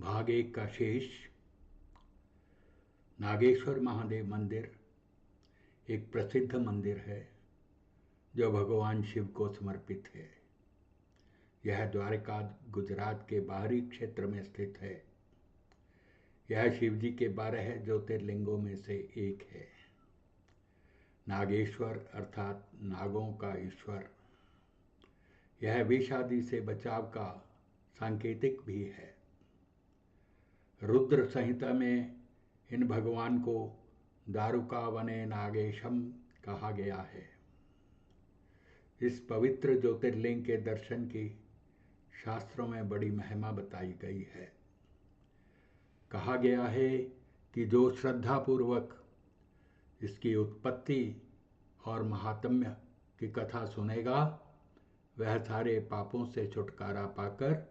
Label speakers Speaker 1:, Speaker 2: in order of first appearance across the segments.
Speaker 1: भाग एक का शेष। नागेश्वर महादेव मंदिर एक प्रसिद्ध मंदिर है जो भगवान शिव को समर्पित है। यह द्वारका गुजरात के बाहरी क्षेत्र में स्थित है। यह शिव जी के 12 ज्योतिर्लिंगों में से एक है। नागेश्वर अर्थात नागों का ईश्वर। यह विष आदि से बचाव का सांकेतिक भी है। रुद्र संहिता में इन भगवान को दारुका वने नागेशम कहा गया है। इस पवित्र ज्योतिर्लिंग के दर्शन की शास्त्रों में बड़ी महिमा बताई गई है। कहा गया है कि जो श्रद्धापूर्वक इसकी उत्पत्ति और महात्म्य की कथा सुनेगा वह सारे पापों से छुटकारा पाकर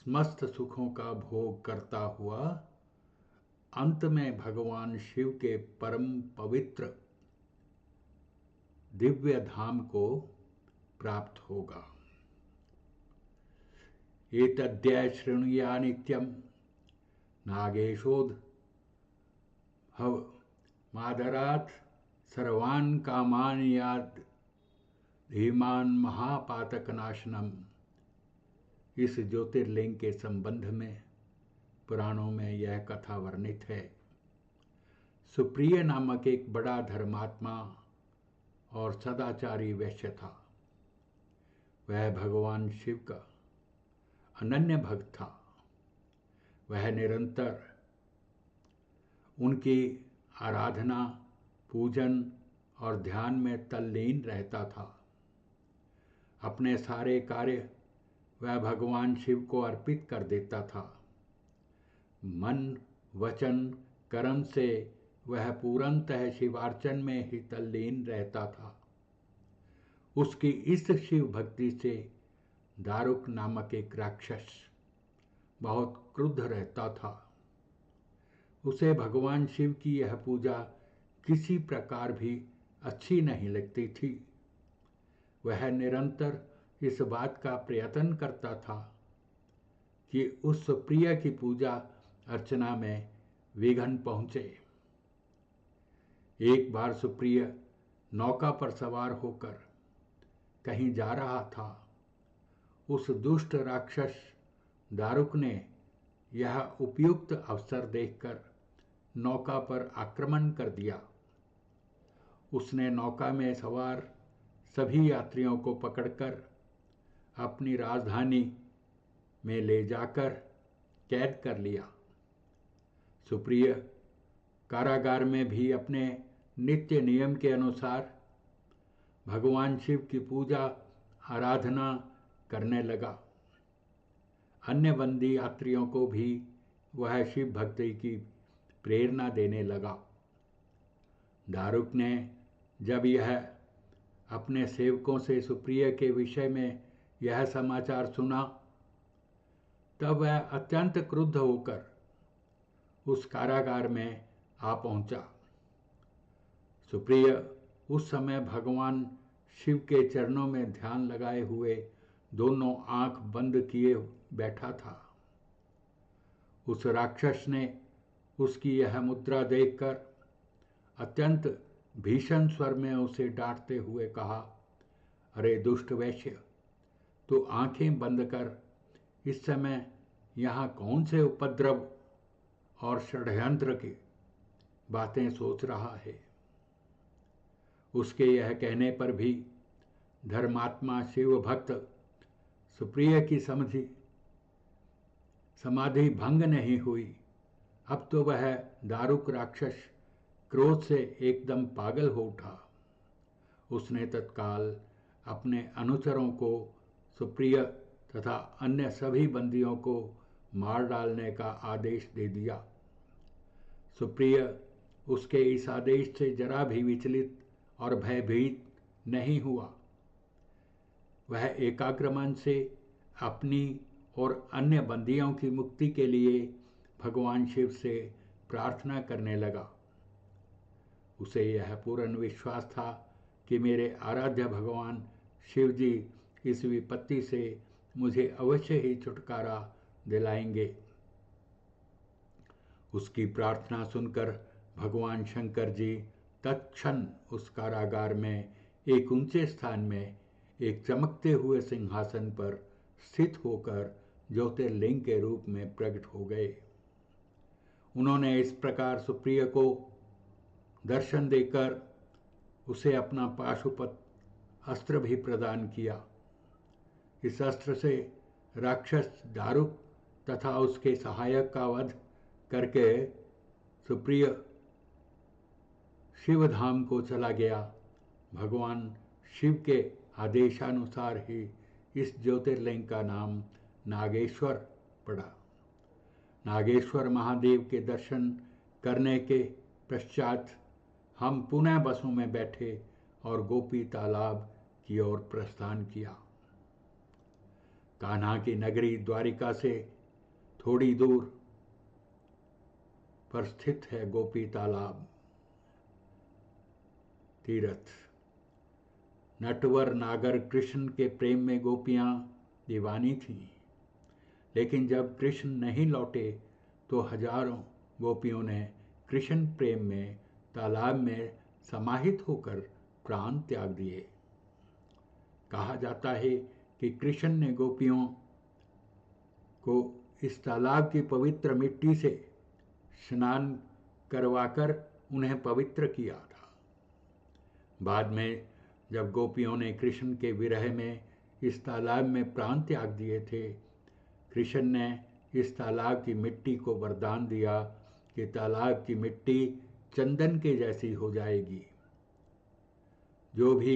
Speaker 1: समस्त सुखों का भोग करता हुआ अंत में भगवान शिव के परम पवित्र दिव्य धाम को प्राप्त होगा। एतद्य शृणुया नित्यम नागेशोद भव मादरात् सर्वान् कामान् याद धीमान महापातकनाशनम। इस ज्योतिर्लिंग के संबंध में पुराणों में यह कथा वर्णित है। सुप्रिय नामक एक बड़ा धर्मात्मा और सदाचारी वैश्य था। वह भगवान शिव का अनन्य भक्त था। वह निरंतर उनकी आराधना, पूजन और ध्यान में तल्लीन रहता था। अपने सारे कार्य वह भगवान शिव को अर्पित कर देता था। मन, वचन, कर्म से वह पूर्णतः शिवार्चन में ही तल्लीन रहता था। उसकी इस शिव भक्ति से दारुक नामक एक राक्षस बहुत क्रुद्ध रहता था। उसे भगवान शिव की यह पूजा किसी प्रकार भी अच्छी नहीं लगती थी। वह निरंतर इस बात का प्रयत्न करता था कि उस सुप्रिय की पूजा अर्चना में विघ्न पहुंचे। एक बार सुप्रिय नौका पर सवार होकर कहीं जा रहा था। उस दुष्ट राक्षस दारुक ने यह उपयुक्त अवसर देखकर नौका पर आक्रमण कर दिया। उसने नौका में सवार सभी यात्रियों को पकड़कर अपनी राजधानी में ले जाकर कैद कर लिया। सुप्रिय कारागार में भी अपने नित्य नियम के अनुसार भगवान शिव की पूजा आराधना करने लगा। अन्य बंदी यात्रियों को भी वह शिव भक्ति की प्रेरणा देने लगा। दारुक ने जब यह अपने सेवकों से सुप्रिय के विषय में यह समाचार सुना तब वह अत्यंत क्रुद्ध होकर उस कारागार में आ पहुंचा। सुप्रिय उस समय भगवान शिव के चरणों में ध्यान लगाए हुए दोनों आंख बंद किए बैठा था। उस राक्षस ने उसकी यह मुद्रा देखकर अत्यंत भीषण स्वर में उसे डांटते हुए कहा, अरे दुष्ट वैश्य, तू आंखें बंद कर इस समय यहाँ कौन से उपद्रव और षड्यंत्र की बातें सोच रहा है। उसके यह कहने पर भी धर्मात्मा शिव भक्त सुप्रिय की समाधि भंग नहीं हुई। अब तो वह दारुक राक्षस क्रोध से एकदम पागल हो उठा। उसने तत्काल अपने अनुचरों को सुप्रिय तथा अन्य सभी बंदियों को मार डालने का आदेश दे दिया। सुप्रिय उसके इस आदेश से जरा भी विचलित और भयभीत नहीं हुआ। वह एकाग्र मन से अपनी और अन्य बंदियों की मुक्ति के लिए भगवान शिव से प्रार्थना करने लगा। उसे यह पूर्ण विश्वास था कि मेरे आराध्य भगवान शिव जी इस विपत्ति से मुझे अवश्य ही छुटकारा दिलाएंगे। उसकी प्रार्थना सुनकर भगवान शंकर जी तत्क्षण उस कारागार में एक ऊंचे स्थान में एक चमकते हुए सिंहासन पर स्थित होकर ज्योतिर्लिंग के रूप में प्रकट हो गए। उन्होंने इस प्रकार सुप्रिय को दर्शन देकर उसे अपना पाशुपत अस्त्र भी प्रदान किया। इस अस्त्र से राक्षस दारुक तथा उसके सहायक का वध करके सुप्रिय शिवधाम को चला गया। भगवान शिव के आदेशानुसार ही इस ज्योतिर्लिंग का नाम नागेश्वर पड़ा। नागेश्वर महादेव के दर्शन करने के पश्चात हम पुनः बसों में बैठे और गोपी तालाब की ओर प्रस्थान किया। कान्हा की नगरी द्वारिका से थोड़ी दूर पर स्थित है गोपी तालाब तीर्थ। नटवर नागर कृष्ण के प्रेम में गोपियां दीवानी थीं, लेकिन जब कृष्ण नहीं लौटे तो हजारों गोपियों ने कृष्ण प्रेम में तालाब में समाहित होकर प्राण त्याग दिए। कहा जाता है कि कृष्ण ने गोपियों को इस तालाब की पवित्र मिट्टी से स्नान करवाकर उन्हें पवित्र किया था। बाद में जब गोपियों ने कृष्ण के विरह में इस तालाब में प्राण त्याग दिए थे, कृष्ण ने इस तालाब की मिट्टी को वरदान दिया कि तालाब की मिट्टी चंदन के जैसी हो जाएगी। जो भी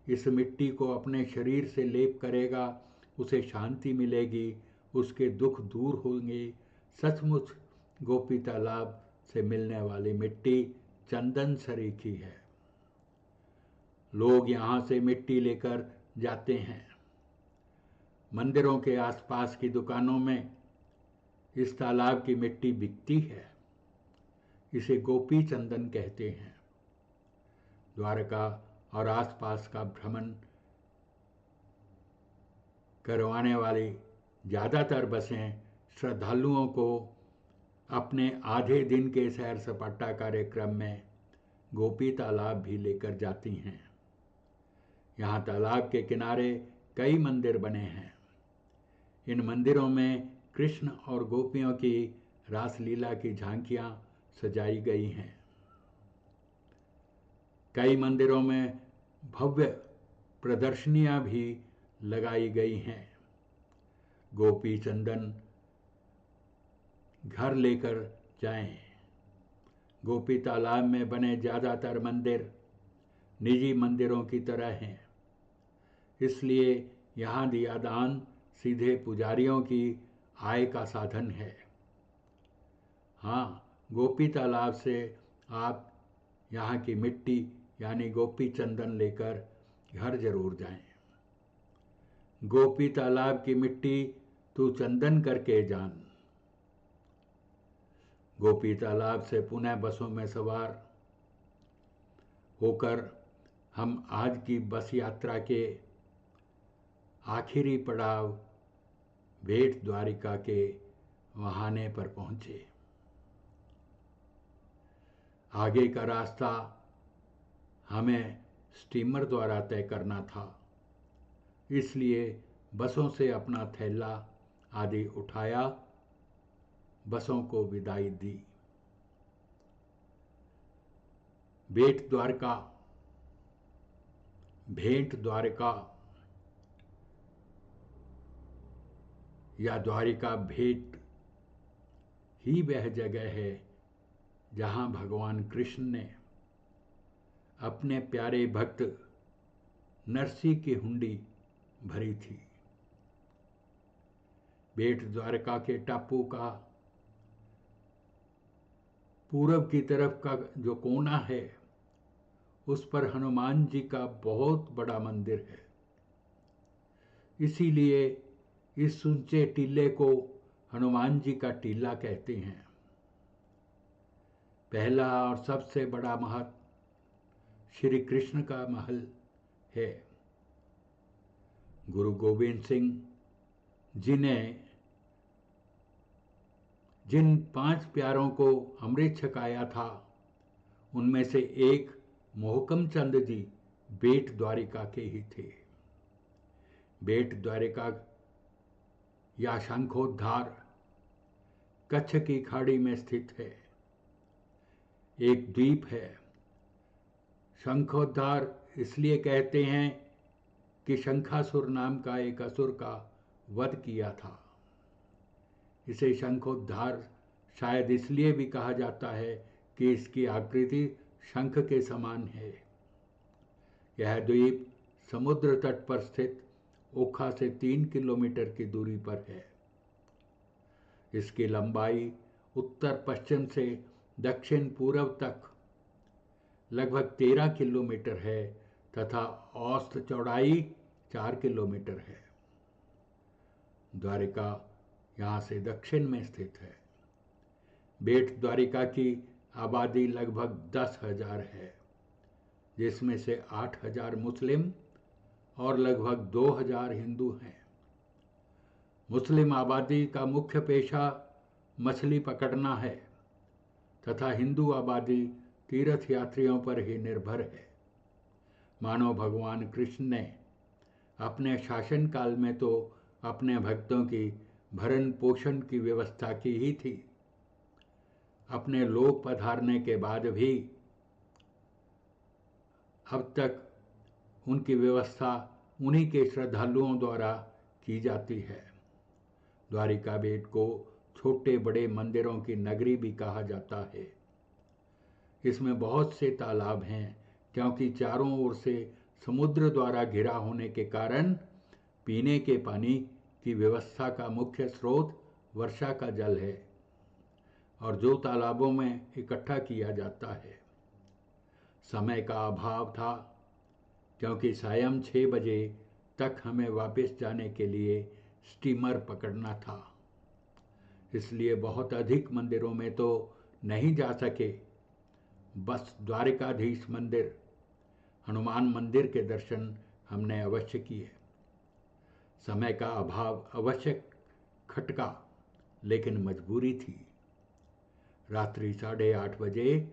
Speaker 1: इस मिट्टी को अपने शरीर से लेप करेगा उसे शांति मिलेगी, उसके दुख दूर होंगे। सचमुच गोपी तालाब से मिलने वाली मिट्टी चंदन सरीखी है। लोग यहाँ से मिट्टी लेकर जाते हैं। मंदिरों के आसपास की दुकानों में इस तालाब की मिट्टी बिकती है। इसे गोपी चंदन कहते हैं। द्वारका और आसपास का भ्रमण करवाने वाली ज़्यादातर बसें श्रद्धालुओं को अपने आधे दिन के सैर सपाटा कार्यक्रम में गोपी तालाब भी लेकर जाती हैं। यहाँ तालाब के किनारे कई मंदिर बने हैं। इन मंदिरों में कृष्ण और गोपियों की रासलीला की झांकियाँ सजाई गई हैं। कई मंदिरों में भव्य प्रदर्शनियाँ भी लगाई गई हैं। गोपी चंदन घर लेकर जाएं। गोपी तालाब में बने ज़्यादातर मंदिर निजी मंदिरों की तरह हैं, इसलिए यहाँ दिया दान सीधे पुजारियों की आय का साधन है। हाँ, गोपी तालाब से आप यहाँ की मिट्टी यानी गोपी चंदन लेकर घर जरूर जाएं। गोपी तालाब की मिट्टी तू चंदन करके जान। गोपी तालाब से पुनः बसों में सवार होकर हम आज की बस यात्रा के आखिरी पड़ाव भेट द्वारिका के वहाने पर पहुंचे। आगे का रास्ता हमें स्टीमर द्वारा तय करना था, इसलिए बसों से अपना थैला आदि उठाया, बसों को विदाई दी। भेंट द्वारिका या द्वारिका भेंट ही वह जगह है जहाँ भगवान कृष्ण ने अपने प्यारे भक्त नरसी की हुंडी भरी थी। भेंट द्वारका के टापू का पूरब की तरफ का जो कोना है, उस पर हनुमान जी का बहुत बड़ा मंदिर है। इसीलिए इस ऊंचे टीले को हनुमान जी का टीला कहते हैं। पहला और सबसे बड़ा महल श्री कृष्ण का महल है। गुरु गोविंद सिंह जी ने जिन 5 प्यारों को अमृत छकाया था उनमें से एक मोहकम चंद जी बेट द्वारिका के ही थे। बेट द्वारिका या शंखोद्धार कच्छ की खाड़ी में स्थित है, एक द्वीप है। शंखोद्धार इसलिए कहते हैं कि शंखासुर नाम का एक असुर का वध किया था। इसे शंखोद्धार शायद इसलिए भी कहा जाता है कि इसकी आकृति शंख के समान है। यह द्वीप समुद्र तट पर स्थित ओखा से 3 किलोमीटर की दूरी पर है। इसकी लंबाई उत्तर पश्चिम से दक्षिण पूर्व तक लगभग 13 किलोमीटर है तथा औसत चौड़ाई 4 किलोमीटर है। द्वारिका यहाँ से दक्षिण में स्थित है। बेट द्वारिका की आबादी लगभग 10,000 है, जिसमें से 8,000 मुस्लिम और लगभग 2,000 हिंदू हैं। मुस्लिम आबादी का मुख्य पेशा मछली पकड़ना है तथा हिंदू आबादी तीर्थ यात्रियों पर ही निर्भर है। मानो भगवान कृष्ण ने अपने शासनकाल में तो अपने भक्तों की भरण पोषण की व्यवस्था की ही थी। अपने लोक पधारने के बाद भी अब तक उनकी व्यवस्था उन्हीं के श्रद्धालुओं द्वारा की जाती है। द्वारिका बेट को छोटे बड़े मंदिरों की नगरी भी कहा जाता है। इसमें बहुत से तालाब हैं, क्योंकि चारों ओर से समुद्र द्वारा घिरा होने के कारण पीने के पानी की व्यवस्था का मुख्य स्रोत वर्षा का जल है और जो तालाबों में इकट्ठा किया जाता है। समय का अभाव था, क्योंकि सायं 6 बजे तक हमें वापस जाने के लिए स्टीमर पकड़ना था, इसलिए बहुत अधिक मंदिरों में तो नहीं जा सके। बस द्वारिकाधीश मंदिर, हनुमान मंदिर के दर्शन हमने अवश्य किए। समय का अभाव अवश्य खटका, लेकिन मजबूरी थी। रात्रि 8:30 बजे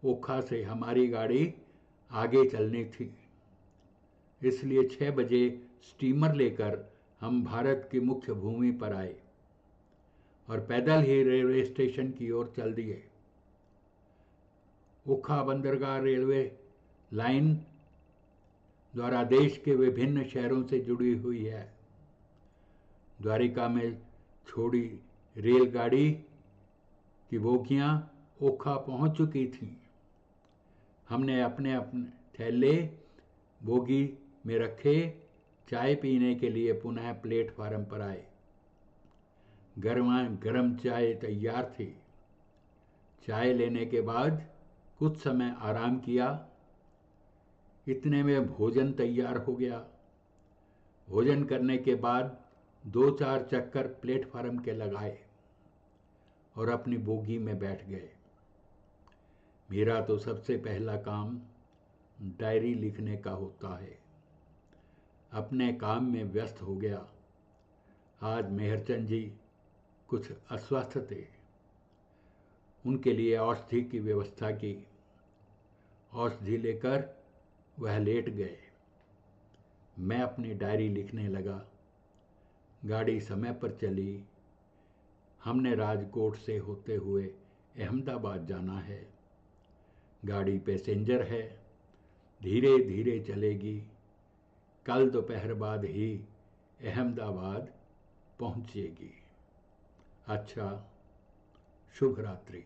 Speaker 1: ओखा से हमारी गाड़ी आगे चलनी थी, इसलिए 6 बजे स्टीमर लेकर हम भारत की मुख्य भूमि पर आए और पैदल ही रेलवे स्टेशन की ओर चल दिए। ओखा बंदरगाह रेलवे लाइन द्वारा देश के विभिन्न शहरों से जुड़ी हुई है। द्वारिका में छोड़ी रेलगाड़ी की बोगियां ओखा पहुंच चुकी थीं। हमने अपने अपने थैले बोगी में रखे, चाय पीने के लिए पुनः प्लेटफार्म पर आए। गर्म चाय तैयार थी। चाय लेने के बाद कुछ समय आराम किया। इतने में भोजन तैयार हो गया। भोजन करने के बाद 2-4 चक्कर प्लेटफार्म के लगाए और अपनी बोगी में बैठ गए। मेरा तो सबसे पहला काम डायरी लिखने का होता है। अपने काम में व्यस्त हो गया। आज मेहरचंद जी कुछ अस्वस्थ थे, उनके लिए औषधि की व्यवस्था की। औषधि लेकर वह लेट गए। मैं अपनी डायरी लिखने लगा। गाड़ी समय पर चली। हमने राजकोट से होते हुए अहमदाबाद जाना है। गाड़ी पैसेंजर है, धीरे धीरे चलेगी। कल दोपहर बाद ही अहमदाबाद पहुंचेगी। अच्छा, शुभ रात्रि।